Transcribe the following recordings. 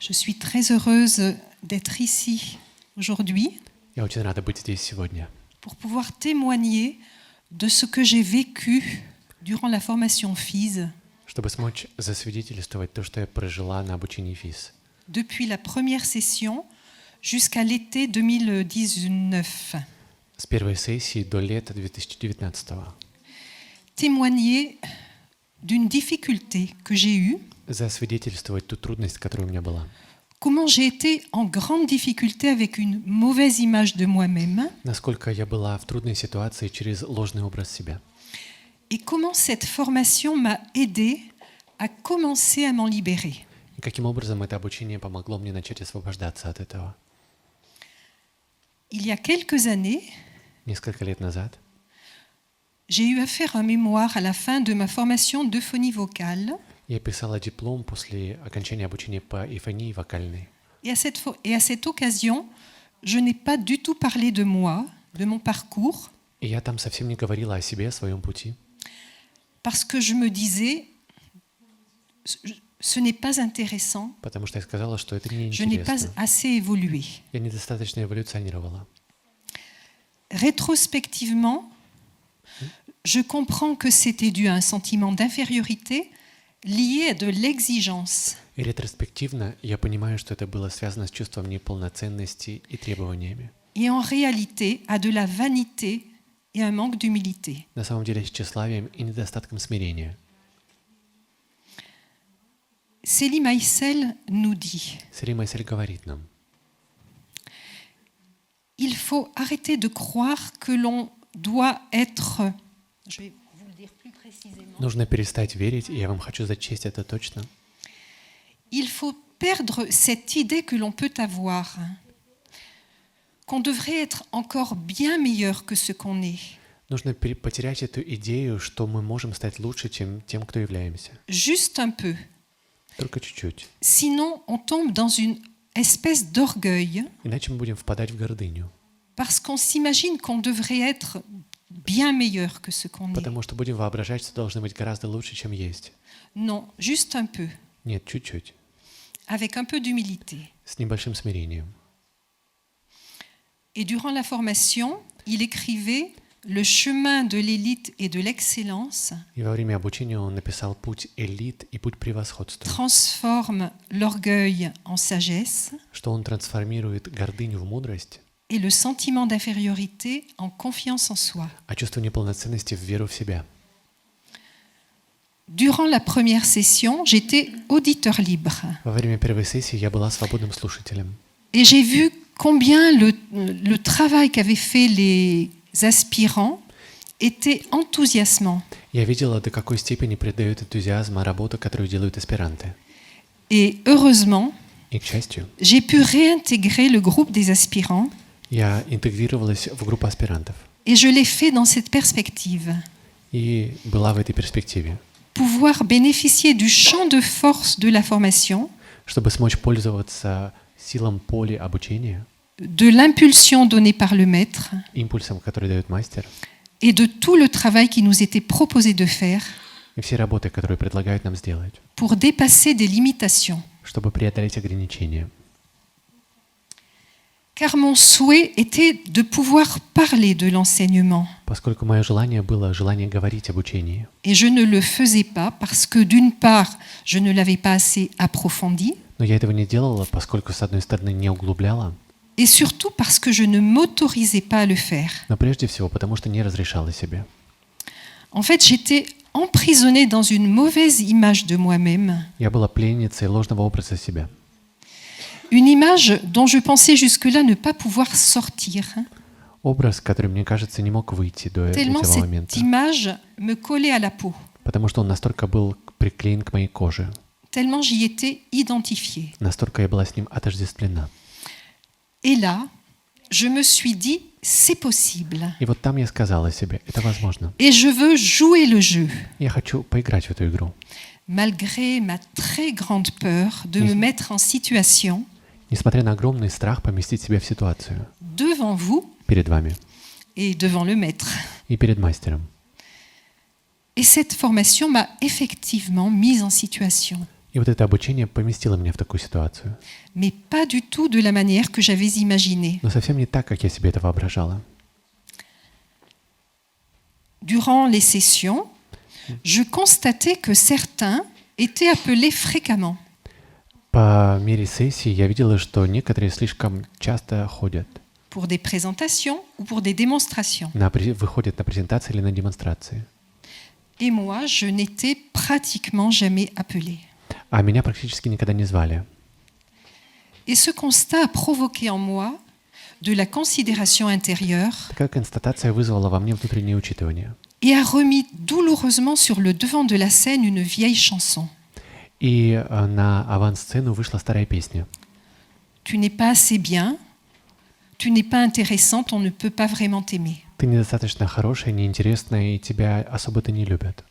Je suis très heureuse d'être ici aujourd'hui Я очень рада быть здесь сегодня, pour pouvoir témoigner de ce que j'ai vécu durant la formation FIS чтобы смочь засвидетельствовать то, что я прожила на обучении ФИС. depuis la première session jusqu'à l'été 2019. С первой сессии до лета 2019. Témoigner d'une difficulté que j'ai eue, Засвидетельствовать ту трудность, которая у меня была. comment j'ai été en grande difficulté avec une mauvaise image de moi-même Насколько я была в трудной ситуации через ложный образ себя. et comment cette formation m'a aidée à commencer à m'en libérer. И каким образом это обучение помогло мне начать освобождаться от этого. Il y a quelques années, Несколько лет назад j'ai eu à faire un mémoire à la fin de ma formation d'euphonie vocale. я писала диплом после окончания обучения по эйфонии вокальной. Et à cette occasion, je n'ai pas du tout parlé de moi, de mon parcours, И я там совсем не говорила о себе, о своем пути, parce que je me disais, ce n'est pas intéressant, потому что я сказала, что это не je n'ai pas интересно. assez évolué. Я недостаточно эволюционировала. Rétrospectivement, je comprends que c'était dû à un sentiment d'infériorité lié à de l'exigence. И ретроспективно я понимаю, что это было связано с чувством неполноценности и требованиями. Et en réalité, à de la vanité et un manque d'humilité. На самом деле с тщеславием и недостатком смирения. Célie Maïsel nous dit, Сери Майсель говорит нам, il faut arrêter de croire que l'on doit être... Je vais vous le dire plus précisément. нужно перестать верить, и я вам хочу зачесть это точно. Il faut perdre cette idée que l'on peut avoir, qu'on devrait être encore bien meilleur que ce qu'on est. Нужно потерять эту идею, что мы можем стать лучше, чем тем, кто являемся. Juste un peu. Только чуть-чуть. Sinon, on tombe dans une espèce d'orgueil Иначе мы будем впадать в гордыню. parce qu'on s'imagine qu'on devrait être bien meilleur que ce qu'on est. Потому что будем воображать, что должны быть гораздо лучше, чем есть. Non, juste un peu, Нет, чуть-чуть. avec un peu d'humilité. С небольшим смирением. Et durant la formation, il écrivait Le chemin de l'élite et de l'excellence И во время обучения он написал «Путь элит и путь превосходства», transforme l'orgueil en sagesse что он трансформирует гордыню в мудрость, et le sentiment d'infériorité en confiance en soi. а чувство неполноценности в веру в себя. Durant la première session, j'étais auditeur libre Во время первой сессии я была свободным слушателем. et j'ai vu combien le travail qu'avaient fait les aspirants était enthousiasmant. Я видела, до какой степени придают энтузиазма работу, которую делают аспиранты. Et heureusement, И, к счастью, j'ai pu réintégrer le groupe des aspirants я интегрировалась в группу аспирантов et je l'ai fait dans cette perspective. и была в этой перспективе, Pouvoir bénéficier du champ de force de la formation, чтобы смочь пользоваться силам поля обучения, de l'impulsion donnée par le maître импульсом, который дает мастер, et de tout le travail qui nous était proposé de faire и все работы, которые предлагают нам сделать, pour dépasser des limitations. чтобы преодолеть ограничения. Car mon souhait était de pouvoir parler de l'enseignement. Поскольку мое желание было желание говорить об учении. Et je ne le faisais pas parce que d'une part, je ne l'avais pas assez approfondi, Но я этого не делала, поскольку, с одной стороны, не углубляла, et surtout parce que je ne m'autorisais pas à le faire. но прежде всего потому, что не разрешала себе. En fait, j'étais emprisonnée dans une mauvaise image de moi-même, Я была пленницей ложного образа себя. une image dont je pensais jusque-là ne pas pouvoir sortir, Образ, который, мне кажется, не мог выйти до tellement этого cette момента. image me collait à la peau, Потому что он настолько был приклеен к моей коже. tellement j'y étais identifiée. Настолько я была с ним отождествлена. Et là, je me suis dit, c'est possible. И вот там я сказала себе, это возможно. Et je veux jouer le jeu, Я хочу поиграть в эту игру. malgré ma très grande peur de me mettre en situation Несмотря на огромный страх поместить себя в ситуацию devant vous перед вами et devant le maître. и перед мастером. Et cette formation m'a effectivement mise en situation. И вот это обучение поместило меня в такую ситуацию. mais pas du tout de la manière que j'avais imaginée. Но совсем не так, как я себе это воображала. Durant les sessions, je constatais que certains étaient appelés fréquemment. По мере сессии я видела, что некоторые слишком часто ходят, Pour des présentations ou pour des démonstrations. выходят на презентации или на демонстрации. Et moi, je n'étais pratiquement jamais appelée. А меня практически никогда не звали. Et ce constat a provoqué en moi de la considération intérieure Такая констатация вызвала во мне внутреннее учитывание. et a remis douloureusement sur le devant de la scène une vieille chanson. И на авансцену вышла старая песня. Tu n'es pas assez bien, tu n'es pas intéressante, on ne peut pas vraiment t'aimer. Ты недостаточно хорошая, неинтересная, и тебя особо-то не любят.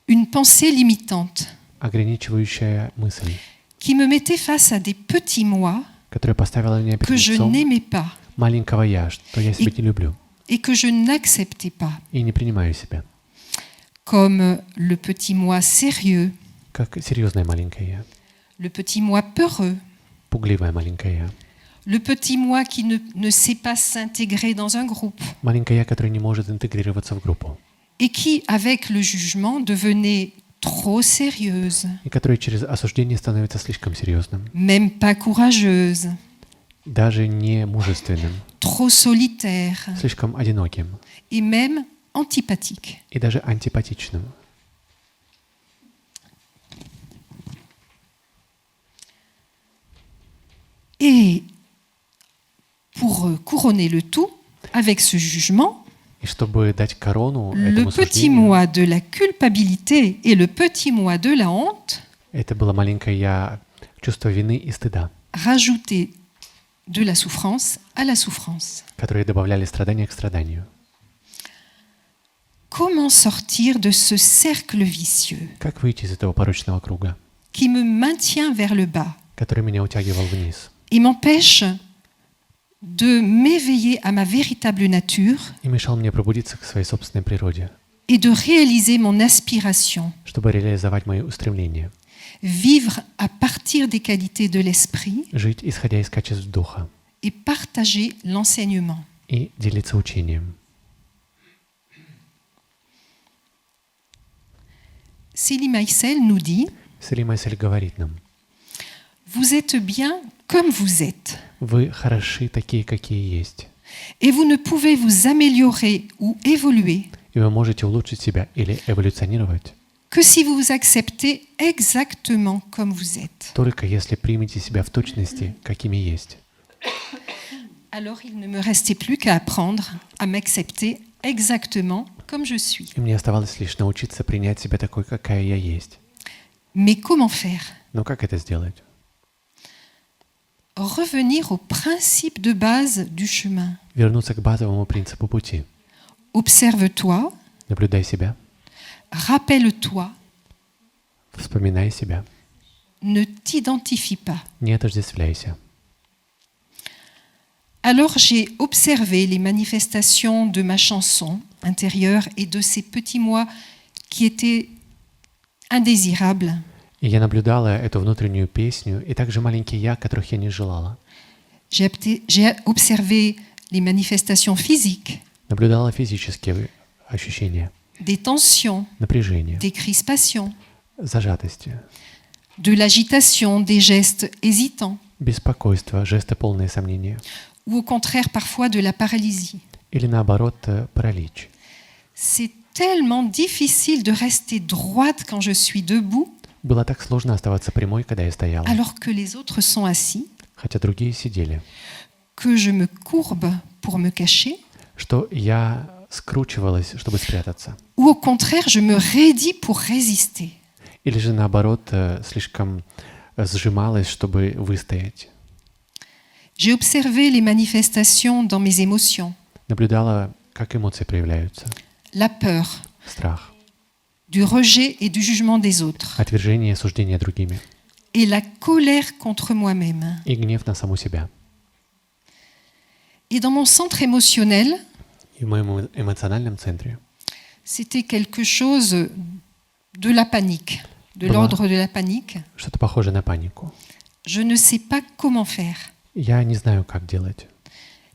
Une pensée limitante Ограничивающая мысль, qui me mettait face à des petits moi которая поставила меня que перед je лицом n'aimais pas маленького я, что я себя не люблю et que je n'acceptais pas, и не принимаю себя, comme le petit moi sérieux, как серьезное маленькое я, le petit moi peureux, пугливое маленькое я, le petit moi qui ne sait pas s'intégrer dans un groupe маленькое я, которое не может интегрироваться в группу, et qui, avec le jugement, devenait trop sérieuse, и которое через осуждение становится слишком серьезным, même pas courageuse, даже не мужественным, trop solitaire слишком одиноким et même antipathique. и даже антипатичным. Et pour couronner le tout, avec ce jugement, И чтобы дать корону le этому petit суждению, moi de la culpabilité et le petit moi de la honte это было маленькое я, чувство вины и стыда, rajoutaient de la souffrance à la souffrance. которые добавляли страдания к страданию. Comment sortir de ce cercle vicieux Как выйти из этого порочного круга, qui me maintient vers le bas который меня утягивал вниз et m'empêche de m'éveiller à ma véritable nature и мешал мне пробудиться к своей собственной природе, et de réaliser mon aspiration, чтобы реализовать мои устремления, vivre à partir des qualités de l'esprit жить, исходя из качеств духа, et partager l'enseignement. и делиться учением. Célie Maïsel nous dit Сели Майсель говорит нам: vous êtes bien comme vous êtes вы хороши такие, какие есть, et vous ne pouvez vous améliorer ou évoluer и вы можете улучшить себя или эволюционировать que si vous vous acceptez exactement comme vous êtes. только если примете себя в точности, какими есть. Alors il ne me restait plus qu'à apprendre à m'accepter exactement comme je suis. И мне оставалось лишь научиться принять себя такой, какая я есть. Mais comment faire? Но как это сделать? Revenir au principe de base du chemin. Вернуться к базовому принципу пути. Observe-toi, Наблюдай себя, rappelle-toi, вспоминай себя, ne t'identifie pas. не отождествляйся. Alors j'ai observé les manifestations de ma chanson intérieure et de ces petits moi qui étaient indésirables. И я наблюдала эту внутреннюю песню и также маленький я, которых я не желала. J'ai observé les manifestations physiques, Наблюдала физические ощущения, des tensions, напряжение, des crispations, зажатости, de l'agitation, des gestes hésitants, беспокойство, жесты полные сомнения. ou au contraire parfois de la paralysie. Или наоборот, паралич. C'est tellement difficile de rester droite quand je suis debout Было так сложно оставаться прямой, когда я стояла, alors que les autres sont assis, хотя другие сидели, que je me courbe pour me cacher, что я скручивалась, чтобы спрятаться. ou au contraire je me raidis pour résister. Или же наоборот, слишком сжималась, чтобы выстоять. J'ai observé les manifestations dans mes émotions, Наблюдала, как эмоции проявляются. la peur, Страх, du rejet et du jugement des autres, отвержение, осуждение другими et la colère contre moi-même. и гнев на саму себя. Et dans mon centre émotionnel, И в моем эмоциональном центре c'était quelque chose de la panique, de Voilà. l'ordre de la panique. Что-то похоже на панику. Je ne sais pas comment faire. Я не знаю, как делать.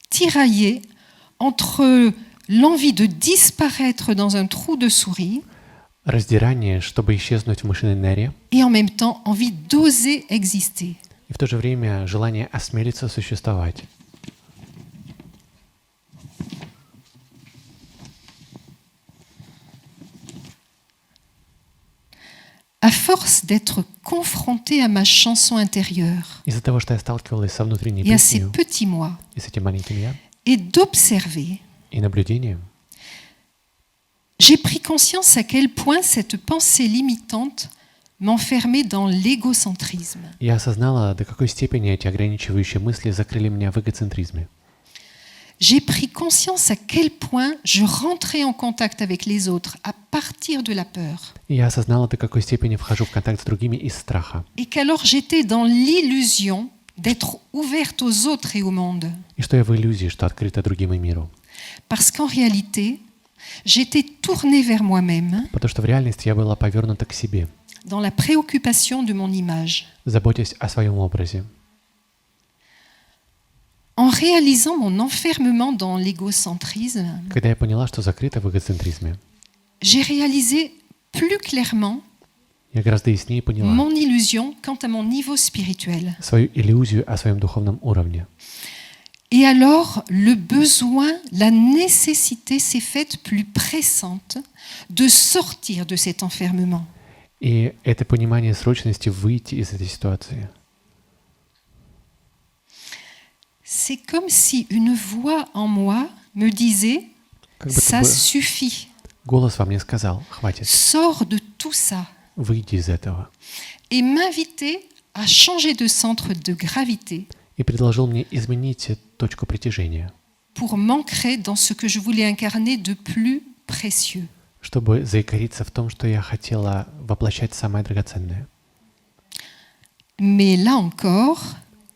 Tiraillée entre l'envie de disparaître dans un trou de souris Раздирание, чтобы исчезнуть в мышиной норе, et en même temps envie d'oser exister. и в то же время желание осмелиться существовать. À force d'être confrontée à ma chanson intérieure Из-за того, что я сталкивалась со внутренней et à ces песней petits moi, и с этим маленьким я, et d'observer, и наблюдением, j'ai pris conscience à quel point cette pensée limitante m'enfermait dans l'égocentrisme. я осознала, до какой степени эти ограничивающие мысли закрыли меня в эгоцентризме. J'ai pris conscience à quel point je rentrais en contact avec les autres à partir de la peur. И я осознала, до какой степени вхожу в контакт с другими из страха. Et qu'alors j'étais dans l'illusion d'être ouverte aux autres et au monde. И что я в иллюзии, что открыта другим и миру. Parce qu'en réalité, j'étais tournée vers moi-même Потому что в реальности я была повернута к себе, dans la préoccupation de mon image. заботясь о своем образе. En réalisant mon enfermement dans l'égocentrisme, Когда я поняла, что закрыта в эгоцентризме, j'ai réalisé plus clairement я гораздо яснее поняла mon illusion quant à mon niveau spirituel. свою иллюзию о своем духовном уровне. Et alors, le besoin, la nécessité s'est faite plus pressante de sortir de cet enfermement. И это понимание срочности выйти из этой ситуации. C'est comme si une voix en moi me disait Как будто ça бы suffit, голос во мне сказал: хватит, sors de tout ça, выйди из этого. et m'invitait à changer de centre de gravité И предложил мне изменить точку притяжения, pour m'ancrer dans ce que je voulais incarner de plus précieux. чтобы заикариться в том, что я хотела воплощать самое драгоценное. Mais là encore,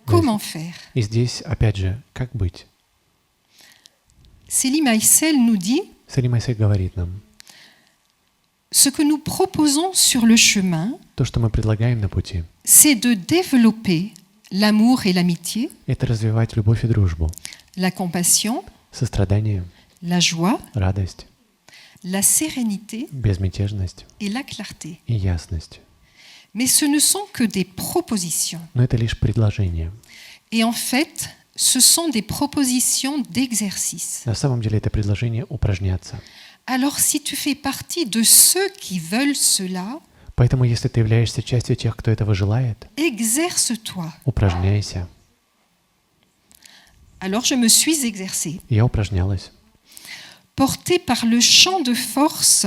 comment faire? И здесь, опять же, как быть? Célie Maïsel nous dit Селим Айсек говорит нам, ce que nous proposons sur le chemin, то, что мы предлагаем на пути, c'est de développer l'amour et l'amitié, это развивать любовь и дружбу, la compassion, сострадание, la joie, радость, la sérénité безмятежность et la clarté. и ясность. Mais ce ne sont que des propositions. Но это лишь предложение. Et en fait, ce sont des propositions d'exercice. На самом деле это предложение упражняться. Alors si tu fais partie de ceux qui veulent cela, Поэтому, если ты являешься частью тех, кто этого желает, exerce-toi. упражняйся. Alors je me suis exercée, Я упражнялась. portée par le champ de force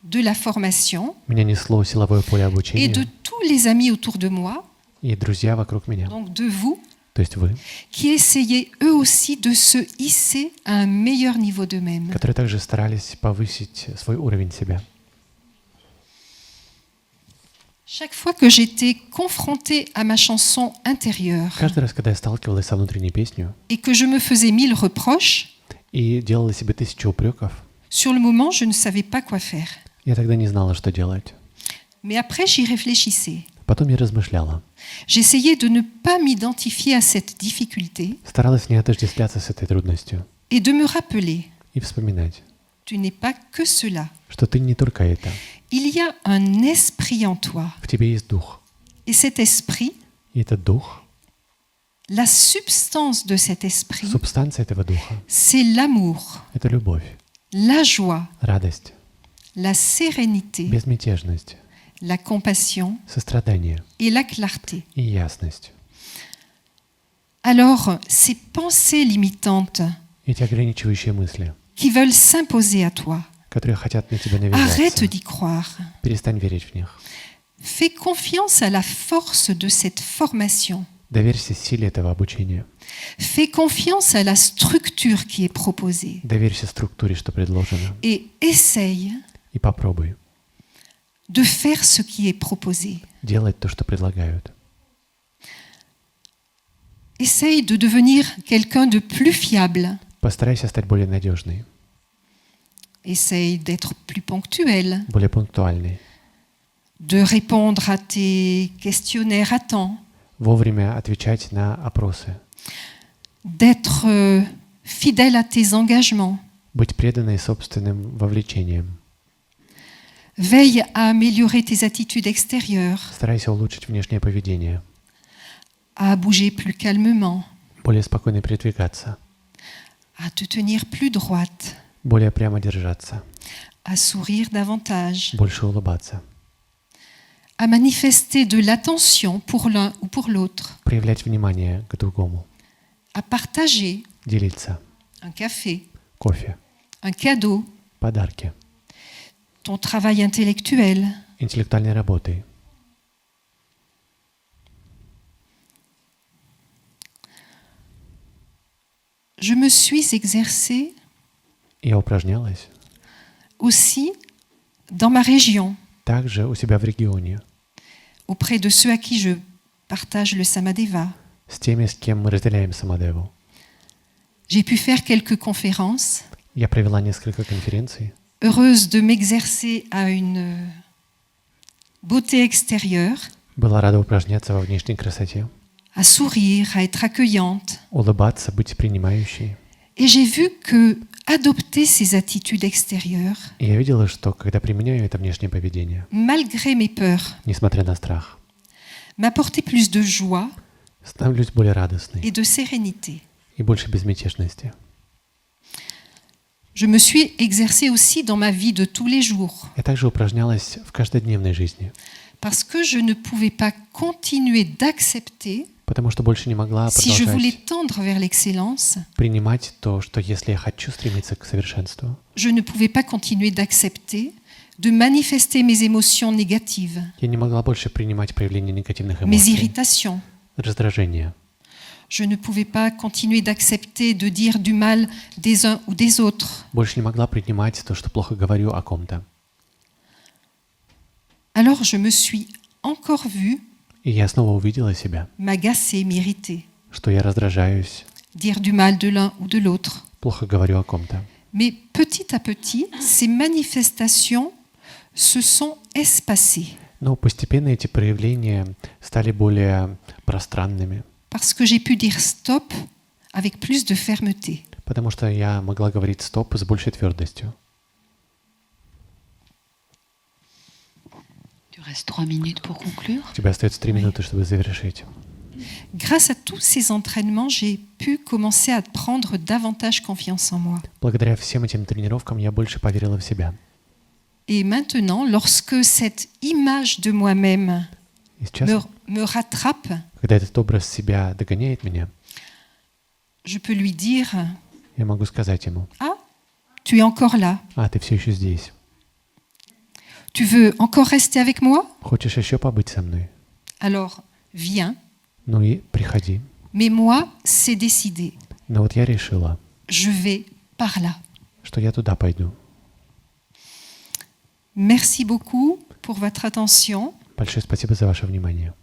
de la formation Меня несло силовое поле et обучения de tous les amis autour de moi, и друзья вокруг меня, donc de vous, то есть вы, qui essayaient eux aussi de se hisser à un meilleur niveau d'eux-mêmes. которые также старались повысить свой уровень себя. Chaque fois que j'étais confrontée à ma chanson intérieure Каждый раз, когда я сталкивалась со внутренней песней et que je me faisais 1000 reproches, и делала себе 1000 упреков, sur le moment, je ne savais pas quoi faire. я тогда не знала, что делать. Mais après, j'y réfléchissais. Потом я размышляла, J'essayais de ne pas m'identifier à cette difficulté старалась не отождествляться с этой трудностью et de me rappeler, и вспоминать, tu n'es pas que cela. что ты не только это. Il y a un esprit en toi. В тебе есть дух. Et cet esprit, И этот дух, la substance de cet esprit, субстанция этого духа, c'est l'amour, это любовь, la joie, радость, la sérénité, безмятежность, la compassion сострадание et la clarté. и ясность. Alors, ces pensées limitantes Эти ограничивающие мысли, qui veulent s'imposer à toi, которые хотят на тебя arrête навязаться, d'y croire. перестань верить в них. Fais confiance à la force de cette formation. Доверься силе этого обучения. Fais confiance à la structure qui est proposée. Доверься структуре, что предложено. Et essaye И попробуй de faire ce qui est proposé. делать то, что предлагают. Essaye de devenir quelqu'un de plus fiable. Постарайся стать более надежной, Essaye d'être plus ponctuel. более пунктуальной. de répondre à tes questionnaires à temps, вовремя отвечать на опросы, d'être fidèle à tes engagements. быть преданной собственным вовлечением. Veille à améliorer tes attitudes extérieures, Старайся улучшить внешнее поведение, à bouger plus calmement, более спокойно передвигаться, à te tenir plus droite, более прямо держаться, à sourire davantage, больше улыбаться, à manifester de l'attention pour l'un ou pour l'autre, проявлять внимание к другому, à partager делиться, un café, кофе, un cadeau, подарки, ton travail intellectuel. интеллектуальной работой. Je me suis exercée Я упражнялась aussi dans ma région, также у себя в регионе, auprès de ceux à qui je partage le Samadeva. с теми, с кем мы разделяем Самадеву. J'ai pu faire quelques conférences, Я провела несколько конференций, heureuse de m'exercer à une beauté extérieure, была рада упражняться во внешней красоте, à sourire, à être accueillante. улыбаться, быть принимающей. Et j'ai vu que adopter ces attitudes extérieures, И я видела, что когда применяю это внешнее поведение, malgré mes peurs, несмотря на страх, m'apportait plus de joie становлюсь более радостной et de sérénité. и больше безмятежности. Je me suis exercée aussi dans ma vie de tous les jours, Я также упражнялась в каждодневной жизни, parce que je ne pouvais pas continuer d'accepter, потому что больше не могла si je voulais продолжать tendre vers l'excellence, принимать то, что если я хочу стремиться к совершенству, je ne pouvais pas continuer d'accepter de manifester mes émotions négatives, я не могла больше принимать проявление негативных mes эмоций, irritations. раздражения. Je ne pouvais pas continuer d'accepter de dire du mal des uns ou des autres. Больше не могла принимать то, что плохо говорю о ком-то. Alors je me suis encore vue И я снова увидела себя, m'agacer, m'irriter, что я раздражаюсь, dire du mal de l'un ou de l'autre. плохо говорю о ком-то. Mais petit à petit, ces manifestations se sont espacées Но постепенно эти проявления стали более пространными, parce que j'ai pu dire stop avec plus de fermeté. потому что я могла говорить «стоп» с большей твердостью. Il reste 3 minutes pour conclure. У тебя остается 3 минуты, чтобы завершить. Grâce à tous ces entraînements, j'ai pu commencer à prendre davantage confiance en moi. Благодаря всем этим тренировкам я больше поверила в себя. Et maintenant, lorsque cette image de moi-même И сейчас, me rattrape, когда этот образ себя догоняет меня, je peux lui dire я могу сказать ему: Ah, tu es encore là. «А, ты все еще здесь. Tu veux encore rester avec moi? Хочешь еще побыть со мной? Alors, viens. Ну и приходи». Mais moi, c'est décidé. Но вот я решила, Je vais par là. что я туда пойду. Merci beaucoup pour votre attention. Большое спасибо за ваше внимание.